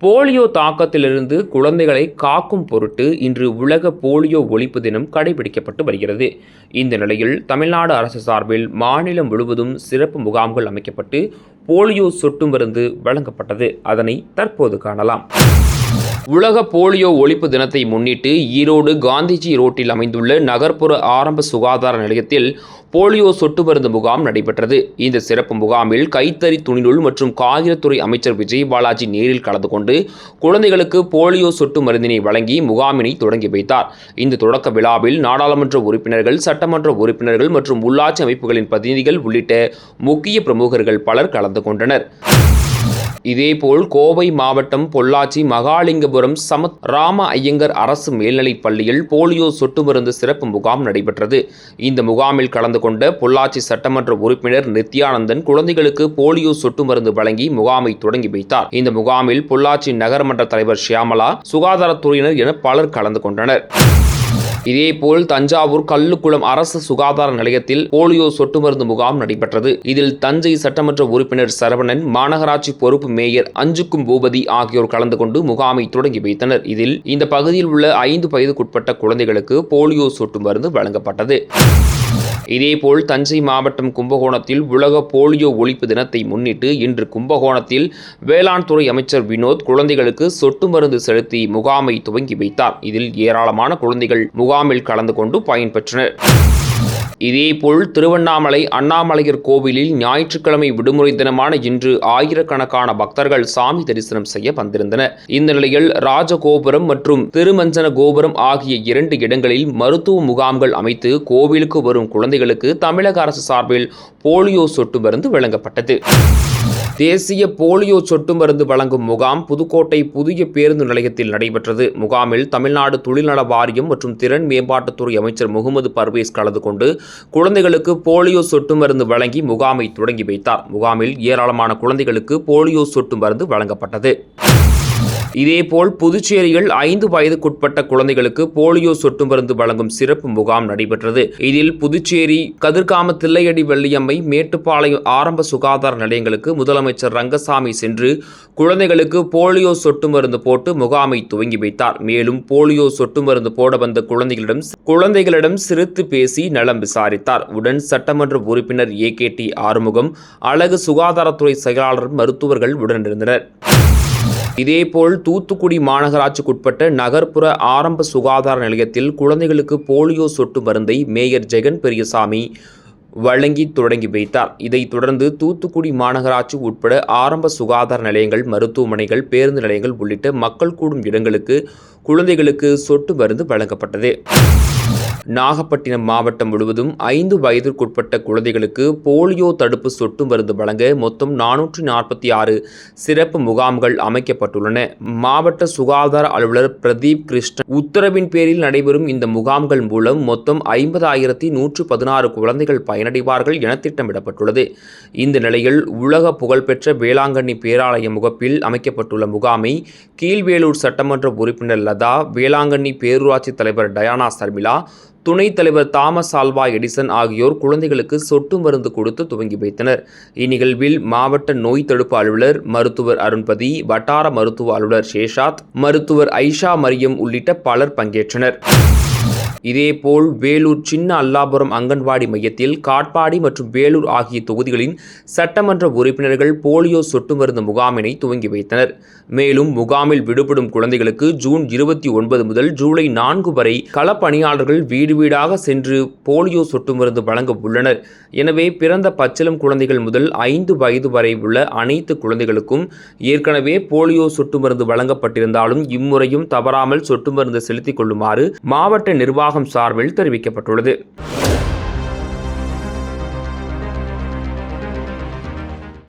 Polio தாக்கத்திலிருந்து குழந்தைகளை காக்கும் பொருட்டு இன்று உலக போலியோ ஒழிப்பு தினம் கடைபிடிக்கப்பட்டு வருகிறது. இந்த நிலையில் தமிழ்நாடு அரசு சார்பில் மாநிலம் முழுவதும் சிறப்பு முகாம்கள் அமைக்கப்பட்டு போலியோ சொட்டு மருந்து வழங்கப்பட்டது. அதனை தற்போது காணலாம். உலக போலியோ ஒழிப்பு தினத்தை முன்னிட்டு ஈரோடு காந்திஜி ரோட்டில் அமைந்துள்ள நகர்ப்புற ஆரம்ப சுகாதார நிலையத்தில் போலியோ சொட்டு மருந்து முகாம் நடைபெற்றது. இந்த சிறப்பு முகாமில் கைத்தறி துணிநூல் மற்றும் காகிதத்துறை அமைச்சர் விஜய் பாலாஜி நேரில் கலந்து கொண்டு குழந்தைகளுக்கு போலியோ சொட்டு மருந்தினை வழங்கி முகாமினை தொடங்கி வைத்தார். இந்த தொடக்க விழாவில் நாடாளுமன்ற உறுப்பினர்கள், சட்டமன்ற உறுப்பினர்கள் மற்றும் உள்ளாட்சி அமைப்புகளின் பிரதிநிதிகள் உள்ளிட்ட முக்கிய பிரமுகர்கள் பலர் கலந்து கொண்டனர். இதேபோல் கோவை மாவட்டம் பொள்ளாச்சி மகாலிங்கபுரம் சமத் ராம ஐயங்கர் அரசு மேல்நிலைப் பள்ளியில் போலியோ சொட்டு மருந்து சிறப்பு முகாம் நடைபெற்றது. இந்த முகாமில் கலந்து கொண்ட பொள்ளாச்சி சட்டமன்ற உறுப்பினர் நித்யானந்தன் குழந்தைகளுக்கு போலியோ சொட்டு மருந்து வழங்கி முகாமை தொடங்கி வைத்தார். இந்த முகாமில் பொள்ளாச்சி நகரமன்ற தலைவர் ஷியாமலா, சுகாதாரத்துறையினர் என பலர் கலந்து கொண்டனர். இதேபோல் தஞ்சாவூர் கல்லுக்குளம் அரசு சுகாதார நிலையத்தில் போலியோ சொட்டு மருந்து முகாம் நடைபெற்றது. இதில் தஞ்சை சட்டமன்ற உறுப்பினர் சரவணன், மாநகராட்சி பொறுப்பு மேயர் அஞ்சுக்கும் பூபதி ஆகியோர் கலந்து கொண்டு முகாமை தொடங்கி வைத்தனர். இதில் இந்த பகுதியில் உள்ள 5 வயதுக்குட்பட்ட குழந்தைகளுக்கு போலியோ சொட்டு மருந்து வழங்கப்பட்டது. இதேபோல் தஞ்சை மாவட்டம் கும்பகோணத்தில் உலக போலியோ ஒழிப்பு தினத்தை முன்னிட்டு இன்று கும்பகோணத்தில் வேளாண் துறை அமைச்சர் வினோத் குழந்தைகளுக்கு சொட்டு மருந்து செலுத்தி முகாமை துவங்கி வைத்தார். இதில் ஏராளமான குழந்தைகள் முகாமில் கலந்து கொண்டு பயன்பெற்றனர். இதேபோல் திருவண்ணாமலை அண்ணாமலையர் கோவிலில் ஞாயிற்றுக்கிழமை விடுமுறை தினமான இன்று ஆயிரக்கணக்கான பக்தர்கள் சாமி தரிசனம் செய்ய வந்திருந்தனர். இந்த நிலையில் ராஜகோபுரம் மற்றும் திருமஞ்சன கோபுரம் ஆகிய 2 இடங்களில் மருத்துவ முகாம்கள் அமைத்து கோவிலுக்கு வரும் குழந்தைகளுக்கு தமிழக அரசு சார்பில் போலியோ சொட்டு மருந்து வழங்கப்பட்டது. தேசிய போலியோ சொட்டு மருந்து வழங்கும் முகாம் புதுக்கோட்டை புதிய பேருந்து நிலையத்தில் நடைபெற்றது. முகாமில் தமிழ்நாடு தொழில்நல வாரியம் மற்றும் திறன் மேம்பாட்டுத்துறை அமைச்சர் முகமது பர்வேஸ் கலந்து கொண்டு குழந்தைகளுக்கு போலியோ சொட்டு மருந்து வழங்கி முகாமை தொடங்கி வைத்தார். முகாமில் ஏராளமான குழந்தைகளுக்கு போலியோ சொட்டு மருந்து வழங்கப்பட்டது. இதேபோல் புதுச்சேரியில் 5 வயதுக்குட்பட்ட குழந்தைகளுக்கு போலியோ சொட்டு மருந்து வழங்கும் சிறப்பு முகாம் நடைபெற்றது. இதில் புதுச்சேரி கதிர்காம தில்லையடி வெள்ளியம்மை, மேட்டுப்பாளையம் ஆரம்ப சுகாதார நிலையங்களுக்கு முதலமைச்சர் ரங்கசாமி சென்று குழந்தைகளுக்கு போலியோ சொட்டு மருந்து போட்டு முகாமை துவங்கி வைத்தார். மேலும் போலியோ சொட்டு மருந்து போட வந்த குழந்தைகளிடம் சிரித்து பேசி நலம் விசாரித்தார். உடன் சட்டமன்ற உறுப்பினர் AKT ஆறுமுகம், அழகு சுகாதாரத்துறை செயலாளர், மருத்துவர்கள் உடனிருந்தனர். இதேபோல் தூத்துக்குடி மாநகராட்சிக்குட்பட்ட நகர்ப்புற ஆரம்ப சுகாதார நிலையத்தில் குழந்தைகளுக்கு போலியோ சொட்டு மருந்தை மேயர் ஜெகன் பெரியசாமி வழங்கி தொடங்கி வைத்தார். இதைத் தொடர்ந்து தூத்துக்குடி மாநகராட்சி உட்பட ஆரம்ப சுகாதார நிலையங்கள், மருத்துவமனைகள், பேருந்து நிலையங்கள் உள்ளிட்ட மக்கள் கூடும் இடங்களுக்கு குழந்தைகளுக்கு சொட்டு மருந்து வழங்கப்பட்டது. நாகப்பட்டினம் மாவட்டம் முழுவதும் 5 வயதிற்குட்பட்ட குழந்தைகளுக்கு போலியோ தடுப்பு சொட்டு மருந்து வழங்க மொத்தம் 446 சிறப்பு முகாம்கள் அமைக்கப்பட்டுள்ளன. மாவட்ட சுகாதார அலுவலர் பிரதீப் கிருஷ்ணன் உத்தரவின் பேரில் நடைபெறும் இந்த முகாம்கள் மூலம் மொத்தம் 50,116 குழந்தைகள் பயனடைவார்கள் என திட்டமிடப்பட்டுள்ளது. இந்த நிலையில் உலக புகழ்பெற்ற வேளாங்கண்ணி பேராலய முகப்பில் அமைக்கப்பட்டுள்ள முகாமை கீழ்வேலூர் சட்டமன்ற உறுப்பினர் லதா, வேளாங்கண்ணி பேரூராட்சி தலைவர் டயானா சர்மிளா, துணைத் தலைவர் தாமஸ் ஆல்வா எடிசன் ஆகியோர் குழந்தைகளுக்கு சொட்டு மருந்து கொடுத்து துவங்கி வைத்தனர். இந்நிகழ்வில் மாவட்ட நோய் தடுப்பு அலுவலர் மருத்துவர் அருண்பதி, வட்டார மருத்துவ அலுவலர் சேஷாத், மருத்துவர் ஐஷா மரியம் உள்ளிட்ட பலர் பங்கேற்றனர். இதேபோல் வேலூர் சின்ன அல்லாபுரம் அங்கன்வாடி மையத்தில் காட்பாடி மற்றும் வேலூர் ஆகிய தொகுதிகளின் சட்டமன்ற உறுப்பினர்கள் போலியோ சொட்டு மருந்து முகாமினை துவங்கி வைத்தனர். மேலும் முகாமில் விடுபடும் குழந்தைகளுக்கு ஜூன் 29 முதல் ஜூலை 4 வரை களப்பணியாளர்கள் வீடு வீடாக சென்று போலியோ சொட்டு மருந்து வழங்க உள்ளனர். எனவே பிறந்த பச்சிளம் குழந்தைகள் முதல் 5 வயது வரை உள்ள அனைத்து குழந்தைகளுக்கும் ஏற்கனவே போலியோ சொட்டு மருந்து வழங்கப்பட்டிருந்தாலும் இம்முறையும் தவறாமல் சொட்டு மருந்து செலுத்திக் கொள்ளுமாறு மாவட்ட நிர்வாகம் சார்பில் தெரிவிக்கப்பட்டுள்ளது.